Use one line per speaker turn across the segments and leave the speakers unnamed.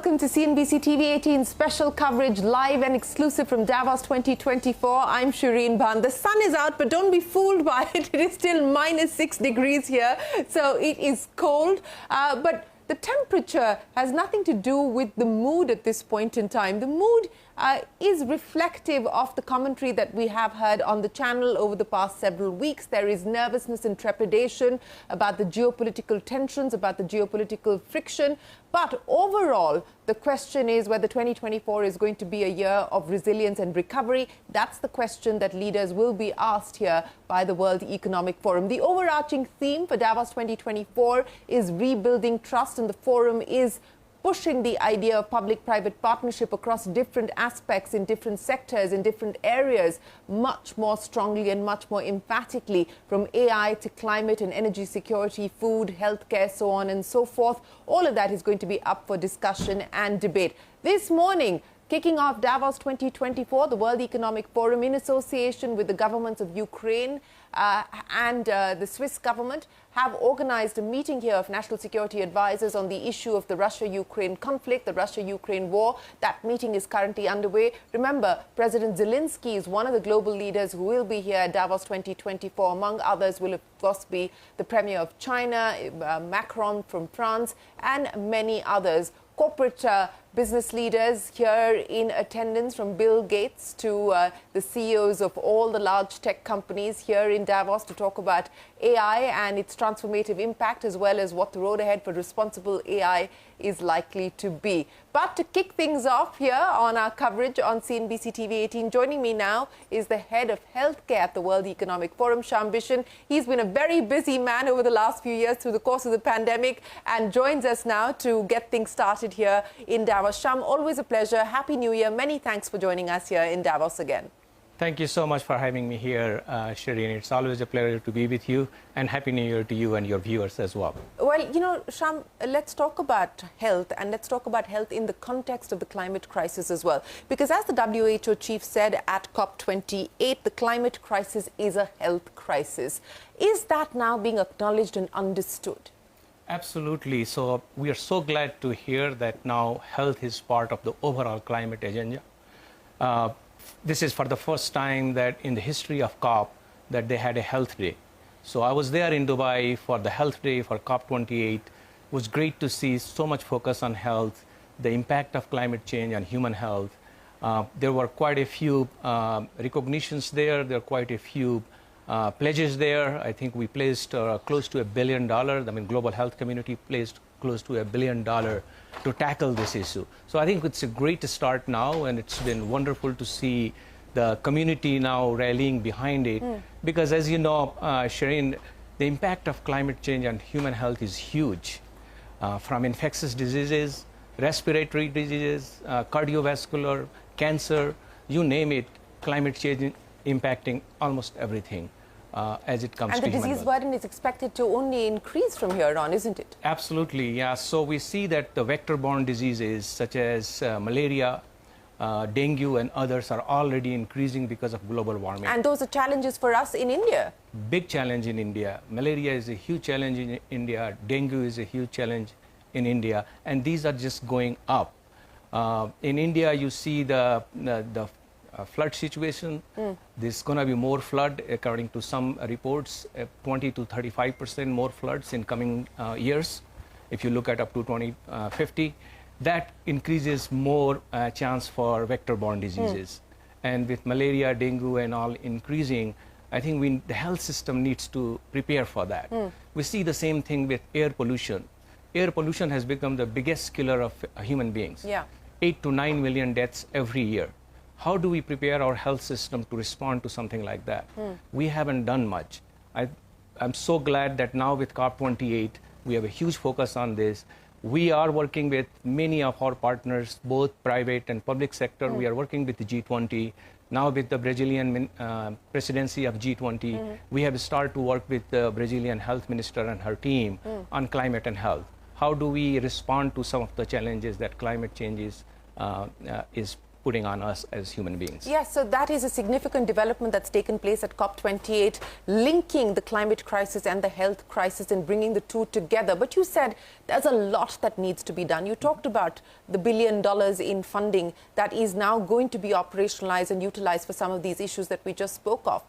welcome to CNBC TV18 special coverage, live and exclusive from Davos 2024. I'm Shereen Bhan. The sun is out, but don't be fooled by it. It is still -6 degrees here, so it is cold. But the temperature has nothing to do with the mood at this point in time. The mood is reflective of the commentary that we have heard on the channel over the past several weeks. There is nervousness and trepidation about the geopolitical tensions, about the geopolitical friction. But overall, the question is whether 2024 is going to be a year of resilience and recovery. That's the question that leaders will be asked here by the World Economic Forum. The overarching theme for Davos 2024 is rebuilding trust, and the forum is pushing the idea of public-private partnership across different aspects in different sectors, in different areas, much more strongly and much more emphatically, from AI to climate and energy security, food, healthcare, so on and so forth. All of that is going to be up for discussion and debate. This morning, kicking off Davos 2024, the World Economic Forum, in association with the governments of Ukraine and the Swiss government, have organized a meeting here of national security advisors on the issue of the Russia-Ukraine conflict, the Russia-Ukraine war. That meeting is currently underway. Remember, President Zelensky is one of the global leaders who will be here at Davos 2024. Among others will, of course, be the Premier of China, Macron from France, and many others. Corporate business leaders here in attendance, from Bill Gates to the CEOs of all the large tech companies here in Davos, to talk about AI and its transformative impact, as well as what the road ahead for responsible AI is likely to be. But to kick things off here on our coverage on CNBC TV18, joining me now is the head of healthcare at the World Economic Forum, Shyam Bishen. He's been a very busy man over the last few years through the course of the pandemic, and joins us now to get things started here in Davos. Shyam, always a pleasure. Happy New Year. Many thanks for joining us here in Davos again.
Thank you so much for having me here, Shereen. It's always a pleasure to be with you, and Happy New Year to you and your viewers as well.
Well, you know, Shyam, let's talk about health, and let's talk about health in the context of the climate crisis as well. Because as the WHO chief said at COP28, the climate crisis is a health crisis. Is that now being acknowledged and understood?
Absolutely. So we are so glad to hear that now health is part of the overall climate agenda. This is for the first time that in the history of COP that they had a health day. So I was there in Dubai for the health day for COP28. It was great to see so much focus on health, the impact of climate change on human health. There were quite a few recognitions there. There were quite a few pledges there. I think we placed close to $1 billion. I mean, global health community placed close to $1 billion to tackle this issue. So I think it's a great start now, and it's been wonderful to see the community now rallying behind it. Because as you know, Shereen, the impact of climate change on human health is huge. From infectious diseases, respiratory diseases, cardiovascular, cancer, you name it, climate change impacting almost everything. As it comes to human health. And the disease burden is expected to only increase from here on, isn't it? Absolutely, yeah. So we see that the vector-borne diseases such as malaria, dengue, and others are already increasing because of global warming. And those are challenges for us in India. Big challenge in India. Malaria is a huge challenge in India. Dengue is a huge challenge in India. And these are just going up. In India, you see the flood situation. There's going to be more flood, according to some reports, 20 to 35% more floods in coming years. If you look at up to 2050, that increases more chance for vector-borne diseases. And with malaria, dengue, and all increasing, I think the health system needs to prepare for that. We see the same thing with air pollution. Air pollution has become the biggest killer of human beings. 8 to 9 million deaths every year. How do we prepare our health system to respond to something like that? We haven't done much. I'm so glad that now with COP28, we have a huge focus on this. We are working with many of our partners, both private and public sector. We are working with the G20. Now with the Brazilian presidency of G20, we have started to work with the Brazilian health minister and her team on climate and health. How do we respond to some of the challenges that climate change is putting on us as human beings.
Yes, so that is a significant development that's taken place at COP28, linking the climate crisis and the health crisis and bringing the two together. But you said there's a lot that needs to be done. You talked about the $1 billion in funding that is now going to be operationalized and utilized for some of these issues that we just spoke of.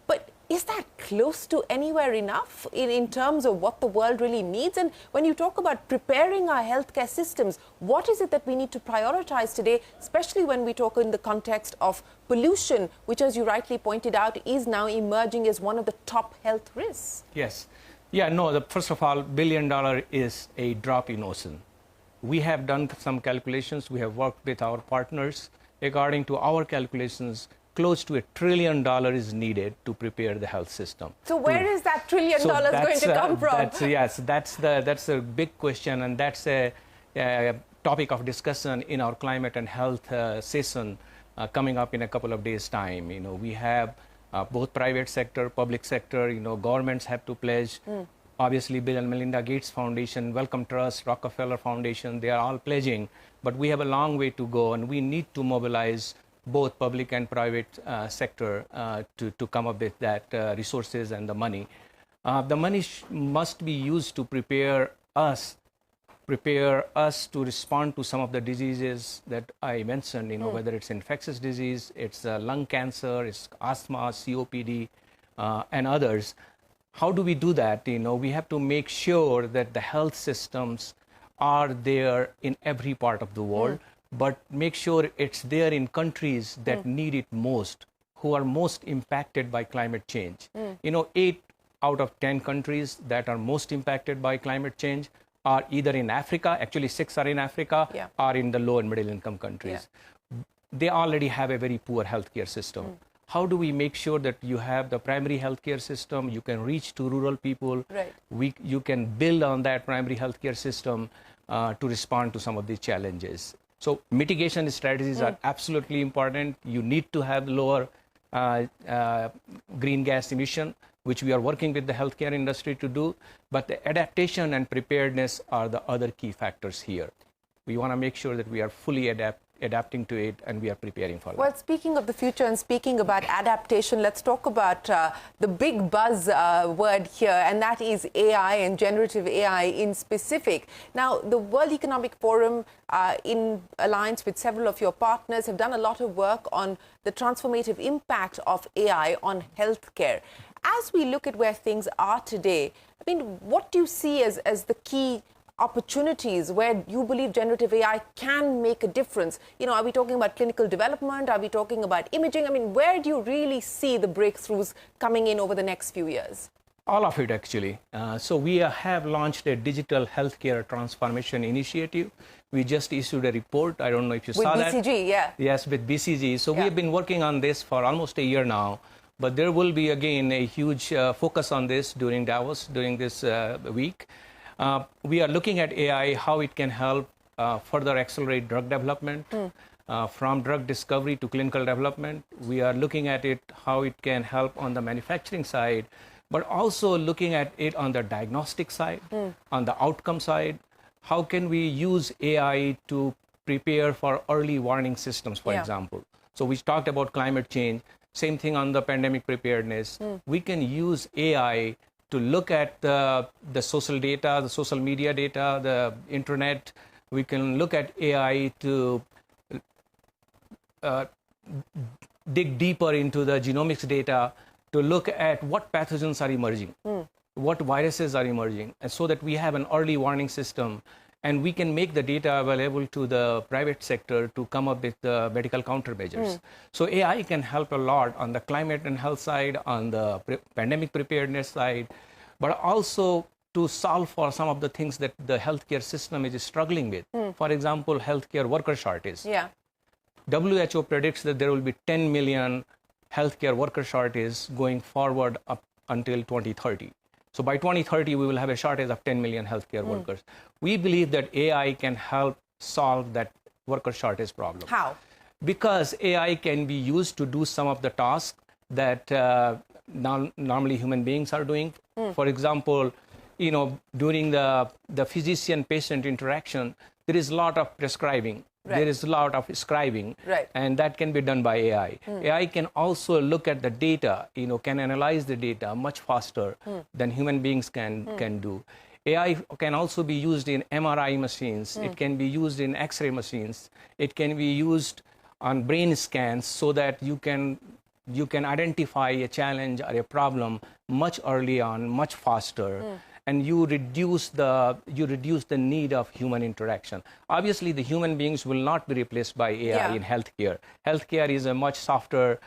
But is that close to anywhere enough in terms of what the world really needs? And when you talk about preparing our healthcare systems, what is it that we need to prioritize today, especially when we talk in the context of pollution, which, as you rightly pointed out, is now emerging as one of the top health risks?
Yes. Yeah, no, first of all, $1 billion is a drop in ocean. We have done some calculations. We have worked with our partners. According to our calculations, close to $1 trillion is needed to prepare the health system.
So where is that $1 trillion going to come from?
Yes, that's a big question, and that's a topic of discussion in our climate and health session coming up in a couple of days' time. You know, we have both private sector, public sector. You know, governments have to pledge. Obviously, Bill and Melinda Gates Foundation, Wellcome Trust, Rockefeller Foundation, they are all pledging. But we have a long way to go, and we need to mobilize both public and private sector to come up with that resources and the money. The money must be used to prepare us to respond to some of the diseases that I mentioned, you know, whether it's infectious disease, it's lung cancer, it's asthma, COPD, and others. How do we do that? You know, we have to make sure that the health systems are there in every part of the world, but make sure it's there in countries that need it most, who are most impacted by climate change. You know, 8 out of 10 countries that are most impacted by climate change are either in Africa, actually 6 are in Africa, or in the low and middle income countries. They already have a very poor healthcare system. How do we make sure that you have the primary healthcare system, you can reach to rural people, you can build on that primary healthcare system to respond to some of these challenges. So mitigation strategies are absolutely important. You need to have lower green gas emission, which we are working with the healthcare industry to do. But the adaptation and preparedness are the other key factors here. We want to make sure that we are fully adapting to it, and we are preparing for that.
Well, speaking of the future and speaking about adaptation, let's talk about the big buzz word here, and that is AI and generative AI in specific. Now, the World Economic Forum, in alliance with several of your partners, have done a lot of work on the transformative impact of AI on healthcare. As we look at where things are today, I mean, what do you see as the key opportunities where you believe generative AI can make a difference? You know, are we talking about clinical development? Are we talking about imaging? I mean, where do you really see the breakthroughs coming in over the next few years?
All of it, actually. So we have launched a digital healthcare transformation initiative. We just issued a report. I don't know if you saw that.
With BCG, yeah.
Yes, with BCG. So we have been working on this for almost a year now. But there will be, again, a huge focus on this during Davos, during this week. We are looking at AI, how it can help further accelerate drug development, from drug discovery to clinical development. We are looking at it, how it can help on the manufacturing side, but also looking at it on the diagnostic side, on the outcome side. How can we use AI to prepare for early warning systems, for example? So we talked about climate change. Same thing on the pandemic preparedness. We can use AI to look at the social data, the social media data, the internet. We can look at AI to dig deeper into the genomics data to look at what pathogens are emerging, what viruses are emerging, and so that we have an early warning system. And we can make the data available to the private sector to come up with the medical countermeasures. So AI can help a lot on the climate and health side, on the pandemic preparedness side, but also to solve for some of the things that the healthcare system is struggling with. For example, healthcare worker shortage. WHO predicts that there will be 10 million healthcare worker shortage going forward up until 2030. So by 2030, we will have a shortage of 10 million healthcare workers. We believe that AI can help solve that worker shortage problem.
How?
Because AI can be used to do some of the tasks that normally human beings are doing. For example, you know, during the physician-patient interaction, there is a lot of prescribing. There is a lot of scribing, and that can be done by AI. AI can also look at the data, can analyze the data much faster than human beings can do. AI can also be used in MRI machines. It can be used in X-ray machines. It can be used on brain scans so that you can identify a challenge or a problem much early on, much faster, and you reduce the need of human interaction. Obviously, the human beings will not be replaced by AI in healthcare. Healthcare is a much softer,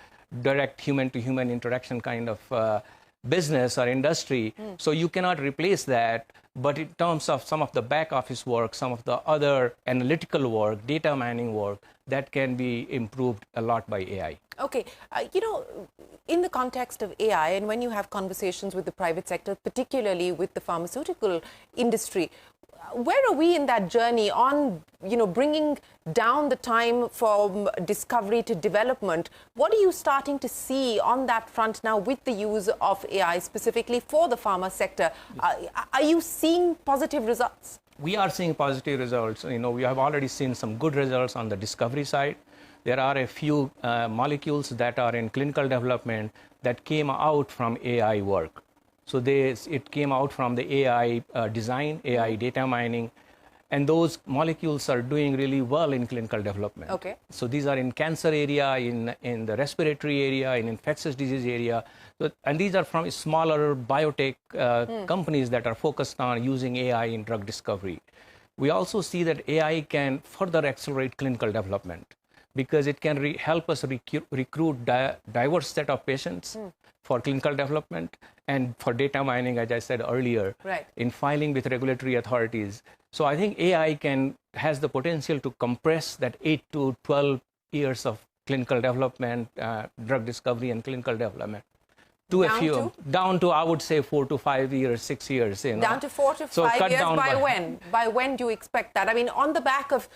direct human-to-human interaction kind of business or industry, so you cannot replace that. But in terms of some of the back office work, some of the other analytical work, data mining work, that can be improved a lot by AI.
Okay, in the context of AI, and when you have conversations with the private sector, particularly with the pharmaceutical industry, where are we in that journey on, bringing down the time from discovery to development? What are you starting to see on that front now with the use of AI specifically for the pharma sector? Are you seeing positive results?
We are seeing positive results. We have already seen some good results on the discovery side. There are a few molecules that are in clinical development that came out from AI work. So it came out from the AI design, AI data mining, and those molecules are doing really well in clinical development.
Okay.
So these are in cancer area, in the respiratory area, in infectious disease area, and these are from smaller biotech companies that are focused on using AI in drug discovery. We also see that AI can further accelerate clinical development because it can help us recruit diverse set of patients for clinical development and for data mining, as I said earlier, in filing with regulatory authorities. So I think AI has the potential to compress that 8 to 12 years of clinical development, drug discovery and clinical development to down to I would say 4 to 5 years, 6 years.
Down to 4 to 5 years. By when? By when do you expect that? I mean, on the back of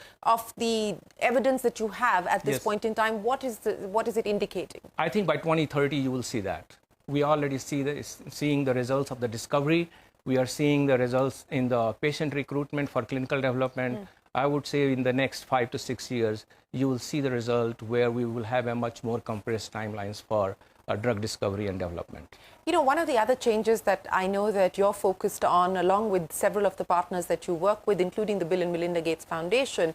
the evidence that you have at this point in time, what is it indicating?
I think by 2030 you will see that. We already seeing the results of the discovery. We are seeing the results in the patient recruitment for clinical development. I would say in the next 5 to 6 years, you will see the result where we will have a much more compressed timelines for drug discovery and development.
One of the other changes that I know that you're focused on, along with several of the partners that you work with, including the Bill and Melinda Gates Foundation,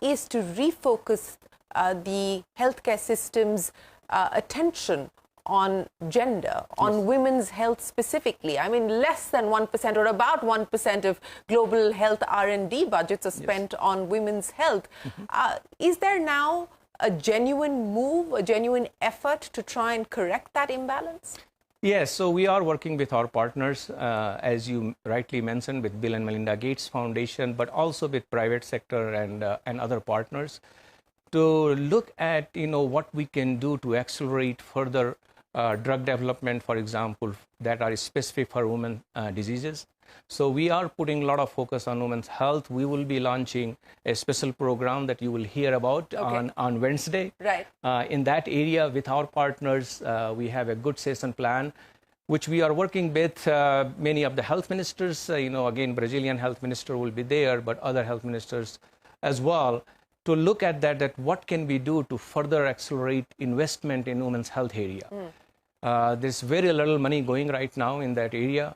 is to refocus the healthcare system's attention on gender, on women's health specifically. I mean, less than 1% or about 1% of global health R&D budgets are spent on women's health. Is there now a genuine move, a genuine effort to try and correct that imbalance?
Yes, so we are working with our partners, as you rightly mentioned, with Bill and Melinda Gates Foundation, but also with private sector and other partners to look at what we can do to accelerate further drug development, for example, that are specific for women diseases. So we are putting a lot of focus on women's health. We will be launching a special program that you will hear about on Wednesday.
Right.
In that area with our partners, we have a good session plan, which we are working with many of the health ministers. Again, Brazilian health minister will be there, but other health ministers as well, to look at that what can we do to further accelerate investment in women's health area. There's very little money going right now in that area.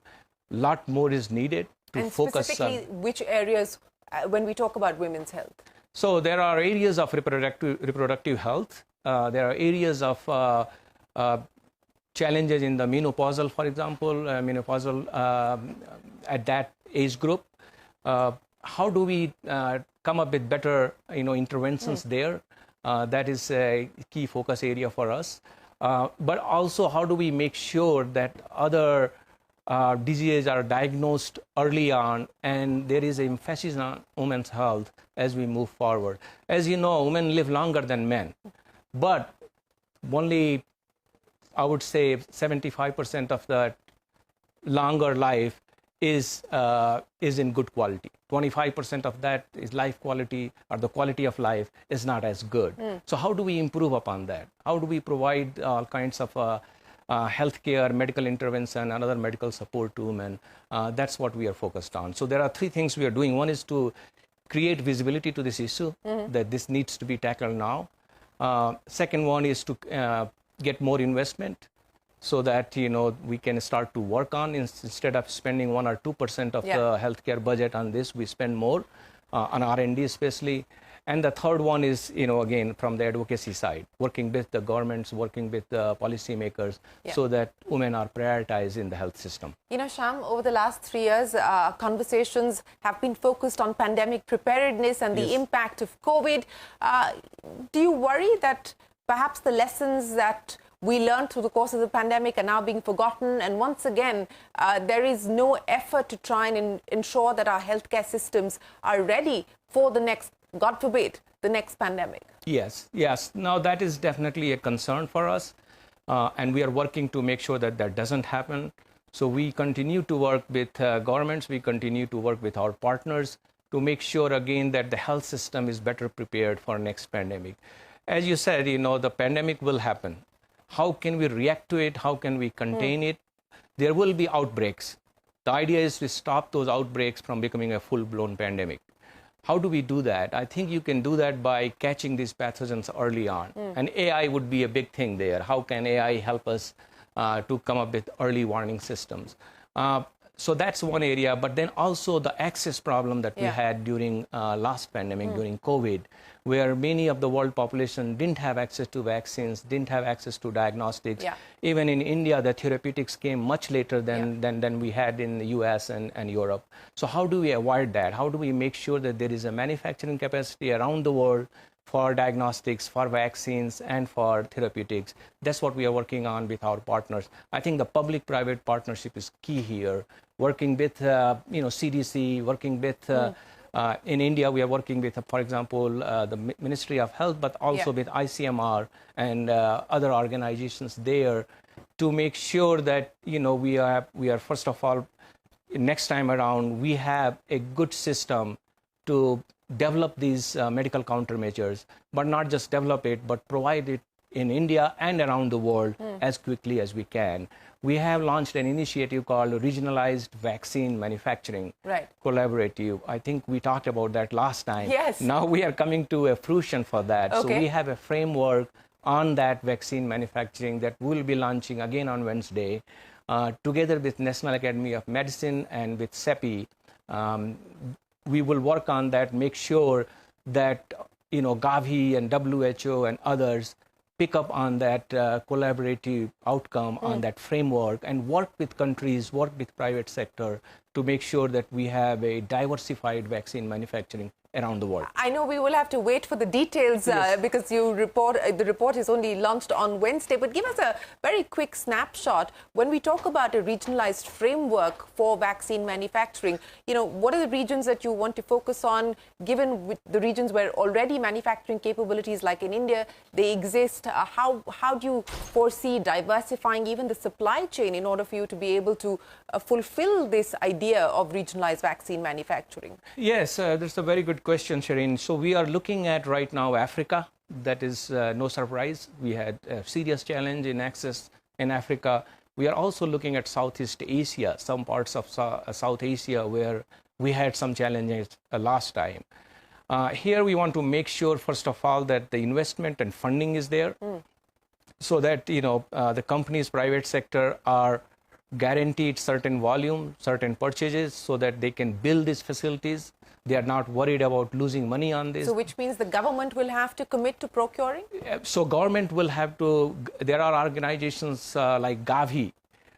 Lot more is needed to focus on.
Specifically, which areas when we talk about women's health?
So there are areas of reproductive health. There are areas of challenges in the menopausal, for example, menopausal at that age group. How do we come up with better interventions there? That is a key focus area for us. But also, how do we make sure that other diseases are diagnosed early on, and there is an emphasis on women's health as we move forward. As you know, women live longer than men, but only, I would say, 75% of that longer life is in good quality. 25% of that is life quality, or the quality of life is not as good. So how do we improve upon that? How do we provide all kinds of healthcare, medical intervention, and other medical support to women? That's what we are focused on. So there are three things we are doing. One is to create visibility to this issue, that this needs to be tackled now. Second one is to get more investment so that, we can start to work on, instead of spending 1 or 2% of the healthcare budget on this, we spend more on R&D especially. And the third one is, again, from the advocacy side, working with the governments, working with the policymakers, so that women are prioritized in the health system.
Shyam, over the last 3 years, conversations have been focused on pandemic preparedness and the impact of COVID. Do you worry that perhaps the lessons that we learned through the course of the pandemic are now being forgotten, and once again, there is no effort to try and ensure that our healthcare systems are ready for the next, God forbid, the next pandemic?
Yes. Now, that is definitely a concern for us, and we are working to make sure that that doesn't happen. So we continue to work with governments, we continue to work with our partners to make sure, again, that the health system is better prepared for next pandemic. As you said, the pandemic will happen. How can we react to it? How can we contain it? There will be outbreaks. The idea is to stop those outbreaks from becoming a full-blown pandemic. How do we do that? I think you can do that by catching these pathogens early on. And AI would be a big thing there. How can AI help us to come up with early warning systems? So that's one area, but then also the access problem that we had during last pandemic, during COVID, where many of the world population didn't have access to vaccines, didn't have access to diagnostics. Even in India, the therapeutics came much later than we had in the US and Europe. So how do we avoid that? How do we make sure that there is a manufacturing capacity around the world for diagnostics, for vaccines, and for therapeutics? That's what we are working on with our partners. I think the public-private partnership is key here. Working with, CDC, working with, in India, we are working with, for example, the Ministry of Health, but also with ICMR and other organizations there to make sure that, we are first of all, next time around, we have a good system to develop these medical countermeasures, but not just develop it, but provide it in India and around the world as quickly as we can. We have launched an initiative called Regionalized Vaccine Manufacturing Collaborative. I think we talked about that last time.
Yes.
Now we are coming to a fruition for that. So we have a framework on that vaccine manufacturing that we'll be launching again on Wednesday, together with National Academy of Medicine and with CEPI. We will work on that, make sure that, Gavi and WHO and others pick up on that collaborative outcome, on that framework, and work with countries, work with private sector to make sure that we have a diversified vaccine manufacturing around the world.
I know we will have to wait for the details because the report is only launched on Wednesday, but give us a very quick snapshot. When we talk about a regionalized framework for vaccine manufacturing, what are the regions that you want to focus on, given the regions where already manufacturing capabilities like in India, they exist? How do you foresee diversifying even the supply chain in order for you to be able to fulfill this idea of regionalized vaccine manufacturing?
Yes, that's a very good question, Shereen. So we are looking at right now Africa. That is no surprise. We had a serious challenge in access in Africa. We are also looking at Southeast Asia, some parts of South Asia where we had some challenges last time. Here we want to make sure, first of all, that the investment and funding is there, so that the companies, private sector are guaranteed certain volume, certain purchases, so that they can build these facilities. They are not worried about losing money on this.
So which means the government will have to commit to procuring?
So government will have to, there are organizations like Gavi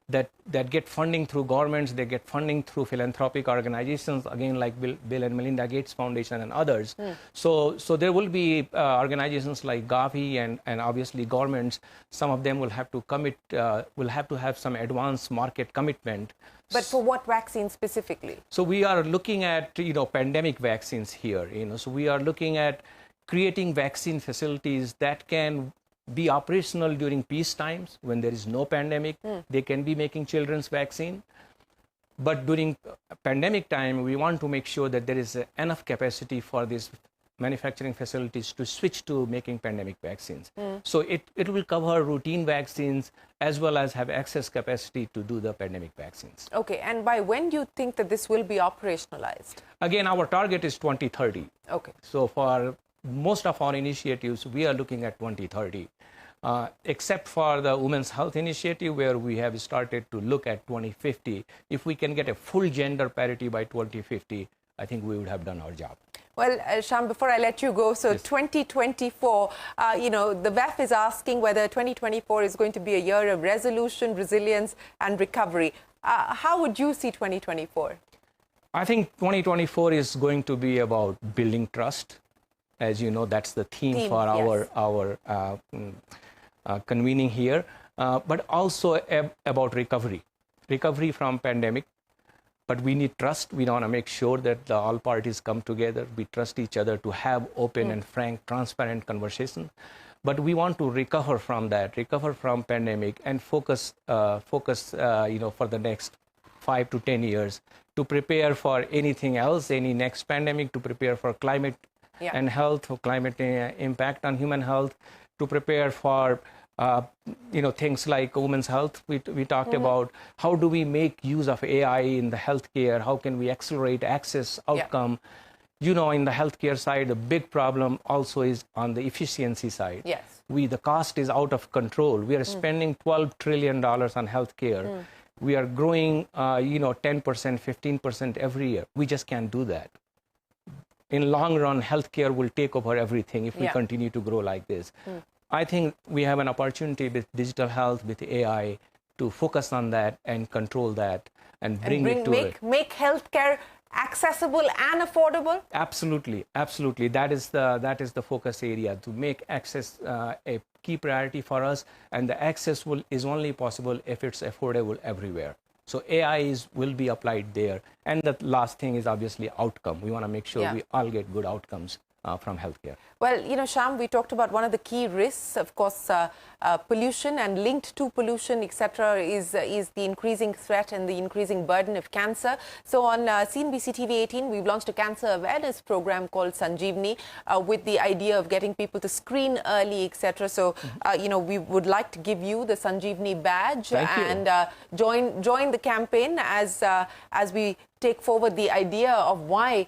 that get funding through governments, they get funding through philanthropic organizations, again like Bill and Melinda Gates Foundation and others. So there will be organizations like Gavi and obviously governments. Some of them will have to commit, will have to have some advanced market commitment.
But for what vaccine specifically? So
we are looking at, pandemic vaccines here, so we are looking at creating vaccine facilities that can be operational during peace times when there is no pandemic. They can be making children's vaccine. But during pandemic time, we want to make sure that there is enough capacity for these manufacturing facilities to switch to making pandemic vaccines. So it will cover routine vaccines as well as have excess capacity to do the pandemic vaccines.
Okay, and by when do you think that this will be operationalized?
Again, our target is 2030.
Okay.
So for most of our initiatives, we are looking at 2030. Except for the Women's Health Initiative, where we have started to look at 2050. If we can get a full gender parity by 2050, I think we would have done our job.
Well, Shyam, before I let you go, so yes. 2024, the WEF is asking whether 2024 is going to be a year of resolution, resilience, and recovery. How would you see 2024?
I think 2024 is going to be about building trust. As you know, that's the theme for
yes.
our convening here, but also about recovery from pandemic. But we need trust. We want to make sure that all parties come together. We trust each other to have open and frank, transparent conversation. But we want to recover from that, recover from pandemic, and focus, for the next 5 to 10 years to prepare for anything else, any next pandemic, to prepare for climate and health, for climate impact on human health, to prepare for things like women's health. We talked about how do we make use of AI in the healthcare? How can we accelerate access, outcome? In the healthcare side, the big problem also is on the efficiency side.
Yes.
The cost is out of control. We are spending $12 trillion on healthcare. We are growing, 10%, 15% every year. We just can't do that. In long run, healthcare will take over everything if we continue to grow like this. I think we have an opportunity with digital health, with AI, to focus on that and control that and bring it to it.
Make healthcare accessible and affordable?
Absolutely, absolutely. That is the focus area, to make access a key priority for us, and the access is only possible if it's affordable everywhere. So AI will be applied there. And the last thing is obviously outcome. We want to make sure we all get good outcomes from healthcare.
Well, Shyam, we talked about one of the key risks, of course, pollution, and linked to pollution, etc., is the increasing threat and the increasing burden of cancer. So on CNBC-TV18, we've launched a cancer awareness program called Sanjeevani, with the idea of getting people to screen early, etc. So, we would like to give you the Sanjeevani badge and join the campaign as we take forward the idea of why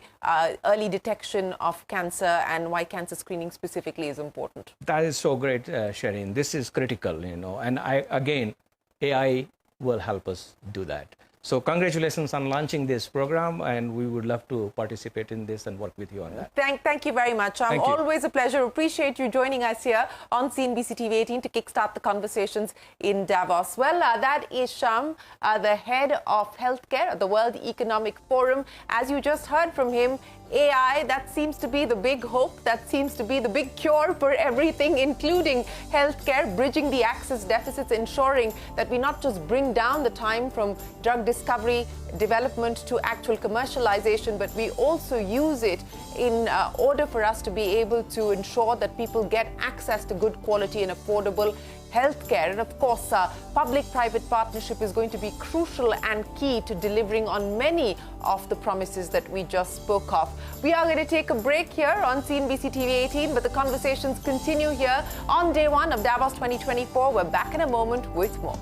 early detection of cancer and why cancer screening specifically is important.
That is so great, Shereen. This is critical, and again, AI will help us do that. So congratulations on launching this program, and we would love to participate in this and work with you on that.
Thank you very much. Always a pleasure. Appreciate you joining us here on CNBC-TV18 to kickstart the conversations in Davos. Well, that is Shyam, the head of healthcare at the World Economic Forum. As you just heard from him, AI, that seems to be the big hope, that seems to be the big cure for everything, including healthcare, bridging the access deficits, ensuring that we not just bring down the time from drug discovery, development to actual commercialization, but we also use it in order for us to be able to ensure that people get access to good quality and affordable healthcare. And of course, public-private partnership is going to be crucial and key to delivering on many of the promises that we just spoke of. We are going to take a break here on CNBC-TV18, but the conversations continue here on day one of Davos 2024. We're back in a moment with more.